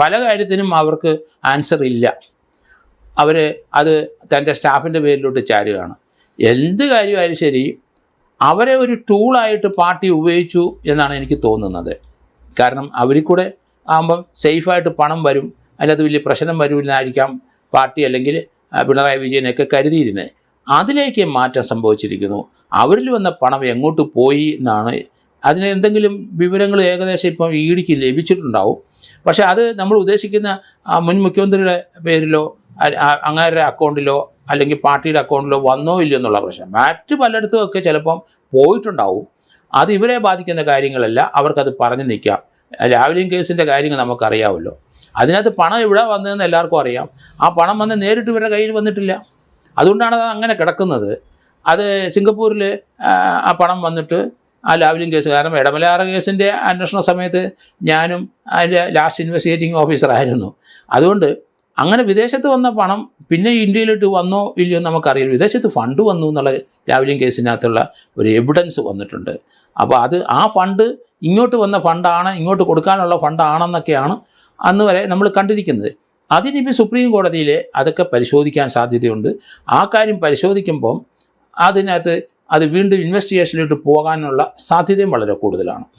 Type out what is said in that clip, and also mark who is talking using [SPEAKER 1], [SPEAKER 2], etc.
[SPEAKER 1] പല കാര്യത്തിനും അവർക്ക് ആൻസർ ഇല്ല. അവർ അത് തൻ്റെ സ്റ്റാഫിൻ്റെ പേരിലോട്ട് ചാരുകയാണ്. എന്ത് കാര്യമായാലും ശരി അവരെ ഒരു ടൂളായിട്ട് പാർട്ടി ഉപയോഗിച്ചു എന്നാണ് എനിക്ക് തോന്നുന്നത്. കാരണം അവരിൽ കൂടെ ആകുമ്പം സേഫായിട്ട് പണം വരും, അതിനകത്ത് വലിയ പ്രശ്നം വരുമെന്നായിരിക്കാം പാർട്ടി അല്ലെങ്കിൽ പിണറായി വിജയനൊക്കെ കരുതിയിരുന്നത്. അതിലേക്ക് മാറ്റം സംഭവിച്ചിരിക്കുന്നു. അവരിൽ വന്ന പണം എങ്ങോട്ട് പോയി എന്നാണ്, അതിന് എന്തെങ്കിലും വിവരങ്ങൾ ഏകദേശം ഇപ്പം ഇഡിക്ക് ലഭിച്ചിട്ടുണ്ടാവും. പക്ഷേ അത് നമ്മൾ ഉദ്ദേശിക്കുന്ന മുൻ മുഖ്യമന്ത്രിയുടെ പേരിലോ അങ്ങേരുടെ അക്കൗണ്ടിലോ അല്ലെങ്കിൽ പാർട്ടിയുടെ അക്കൗണ്ടിലോ വന്നോ ഇല്ലയോ എന്നുള്ള പ്രശ്നം. മറ്റ് പലയിടത്തുമൊക്കെ ചിലപ്പം പോയിട്ടുണ്ടാവും. അത് ഇവരെ ബാധിക്കുന്ന കാര്യങ്ങളല്ല, അവർക്കത് പറഞ്ഞു നിൽക്കാം. ലാവ്ലിൻ കേസിൻ്റെ കാര്യങ്ങൾ നമുക്കറിയാമല്ലോ. അതിനകത്ത് പണം എവിടെ വന്നതെന്ന് എല്ലാവർക്കും അറിയാം. ആ പണം വന്ന് നേരിട്ട് ഇവരുടെ കയ്യിൽ വന്നിട്ടില്ല. അതുകൊണ്ടാണ് അത് അങ്ങനെ കിടക്കുന്നത്. അത് സിംഗപ്പൂരിൽ ആ പണം വന്നിട്ട് ആ ലാവ്ലിൻ കേസ്, കാരണം ഇടമലയാറ് കേസിൻ്റെ അന്വേഷണ സമയത്ത് ഞാനും അതിൻ്റെ ലാസ്റ്റ് ഇൻവെസ്റ്റിഗേറ്റിംഗ് ഓഫീസറായിരുന്നു. അതുകൊണ്ട് അങ്ങനെ വിദേശത്ത് വന്ന പണം പിന്നെ ഇന്ത്യയിലോട്ട് വന്നോ ഇല്ലയോ നമുക്കറിയില്ല. വിദേശത്ത് ഫണ്ട് വന്നു എന്നുള്ള ലാവ്ലിൻ കേസിനകത്തുള്ള ഒരു എവിഡൻസ് വന്നിട്ടുണ്ട്. അപ്പോൾ അത് ആ ഫണ്ട് ഇങ്ങോട്ട് വന്ന ഫണ്ടാണ്, ഇങ്ങോട്ട് കൊടുക്കാനുള്ള ഫണ്ടാണെന്നൊക്കെയാണ് അന്ന് വരെ നമ്മൾ കണ്ടിരിക്കുന്നത്. അതിനിപ്പോൾ സുപ്രീം കോടതിയിൽ അതൊക്കെ പരിശോധിക്കാൻ സാധ്യതയുണ്ട്. ആ കാര്യം പരിശോധിക്കുമ്പം അതിനകത്ത് അത് വീണ്ടും ഇൻവെസ്റ്റിഗേഷനിലോട്ട് പോകാനുള്ള സാധ്യതയും വളരെ കൂടുതലാണ്.